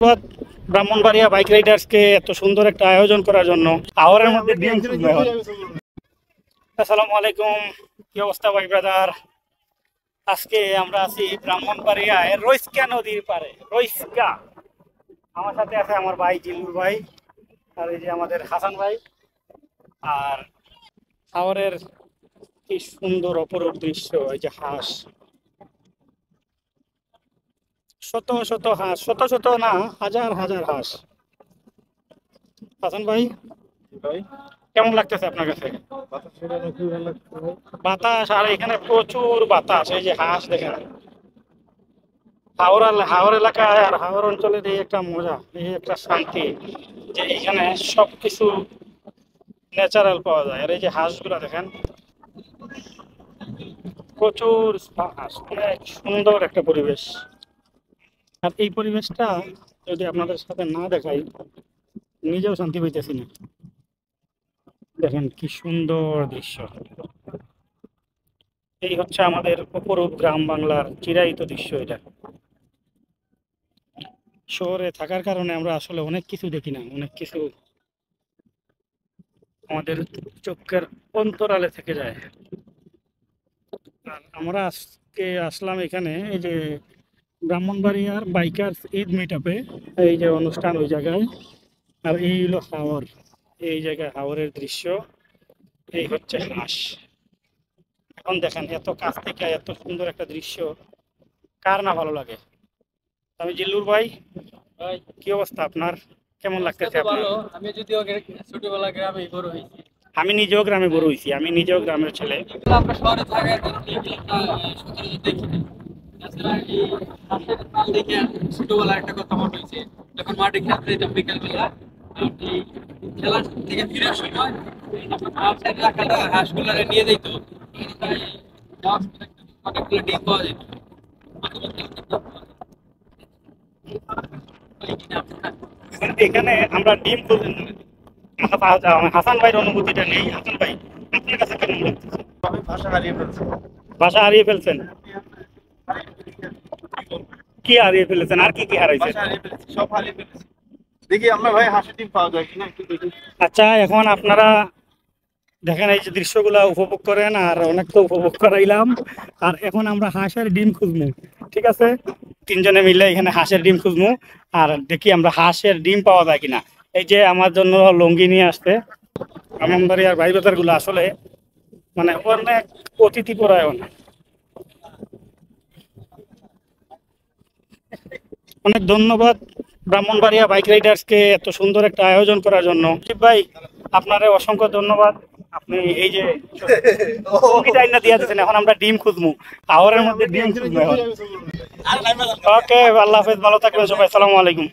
ধন্যবাদ ব্রাহ্মণবাড়িয়া বাইক রাইডার্সকে এত সুন্দর একটা আয়োজন করার জন্য। আওয়ারের মধ্যে আসসালামু আলাইকুম, কি অবস্থা ভাই ব্রাদার? আজকে আমরা আছি ব্রাহ্মণবাড়িয়ায় রইস্কা নদীর পারে। রইস্কা, আমার সাথে আছে আমার ভাই জিল্লুর ভাই, আর এই যে আমাদের হাসান ভাই। আর আওয়ারের কি সুন্দর অপরূপ দৃশ্য, এই যে হাঁস, শত শত হাঁস, শত শত না, হাজার হাজার হাঁস। হাসান ভাই, কেমন লাগতেছে আপনার কাছে? বাতাস, আর এখানে প্রচুর বাতাস। এই যে হাঁস দেখেন, হাওর এলাকায় আর হাওর অঞ্চলের এই একটা মজা, এই একটা শান্তি যে এখানে সবকিছু ন্যাচারাল পাওয়া যায়। আর এই যে হাঁসগুলা দেখেন, প্রচুর হাঁস, অনেক সুন্দর একটা পরিবেশ। আর এই পরিবেশটা যদি আপনাদের সাথে না দেখাই, নিজেও শান্তি পাইতেছি না। দেখেন কি সুন্দর দৃশ্য। এই হচ্ছে আমাদের অপরূপ গ্রাম বাংলার চিরায়িত দৃশ্য। এটা শহরে থাকার কারণে আমরা আসলে অনেক কিছু দেখি না, অনেক কিছু আমাদের চোখের অন্তরালে থেকে যায়। আর আমরা আজকে আসলাম এখানে, এই যে ব্রাহ্মণবাড়িয়ার বাইকার্স ঈদ মিট আপে, এই যে অনুষ্ঠান ওই জায়গায়। আর এই হলো হাওর, এই জায়গায় হাওরের দৃশ্য। এই হচ্ছে হাঁস। এখন দেখেন এত কাছ থেকে এত সুন্দর একটা দৃশ্য, কার না ভালো লাগে? আমি জিল্লুর ভাই, কি অবস্থা আপনার? কেমন লাগতেছে আপনার? আমি যদিও ছোটবেলা গ্রামে বড় হয়েছি। আমি নিজেও গ্রামে বড় হয়েছি, আমি নিজেও গ্রামের ছেলে। আমরা শহরে থাকার কারণে সচরাচর দেখি না। তাছাড়া এই হাঁসের পাল দেখে ছোটবেলা একটা কথা মনে হয়েছে, যখন মাঠে খেলতে যেতাম বিকেলবেলা, এই খেলা থেকে ফিরার সময় হাঁসের এলাকাটা হাঁসগুলারে নিয়ে যেত। অনেকগুলো ডিম পাওয়া যেত। এখানে আমরা ডিম খুঁজে হাসান ভাইয়ের অনুভূতিটা নেই। হাসান ভাই, আপনার কাছে কেমন লাগতেছে? আমি ভাষা হারিয়ে ফেলছি। ভাষা হারিয়ে ফেলছেন? কি হারিয়ে ফেলেছেন, আর কি কি হারাইছেন? ভাষা হারিয়ে ফেলেছি, সব হারিয়ে ফেলেছি। দেখি আমরা ভাই হাঁসের ডিম পাওয়া যায় কিনা একটু দেখি। আচ্ছা, এখন আপনারা দেখেন এই যে দৃশ্যগুলা উপভোগ করেন, আর অনেক তো উপভোগ করাইলাম। আর এখন আমরা হাঁসের ডিম খুঁজবো, ঠিক আছে? তিনজনে মিলে এখানে হাঁসের ডিম খুঁজবো, আর দেখি আমরা হাঁসের ডিম পাওয়া যায় কিনা। এই যে আমার জন্য লুঙ্গি নিয়ে আসতে ব্রাহ্মণবাড়িয়ার ভাই বাজার গুলো আসলে মানে অনেক অতিথি পরায়ণ। অনেক ধন্যবাদ ব্রাহ্মণবাড়িয়া বাইক রাইডার্সকে এত সুন্দর একটা আয়োজন করার জন্য। শিব ভাই, আপনারে অসংখ্য ধন্যবাদ। আপনি এই যে টাইমটা দিয়ে দিচ্ছেন। এখন আমরা ডিম খুঁজবো, আওয়ারের মধ্যে ডিম খুঁজবো। ওকে, আল্লাহ হাফেজ, ভালো থাকবেন সবাই, আসসালামু আলাইকুম।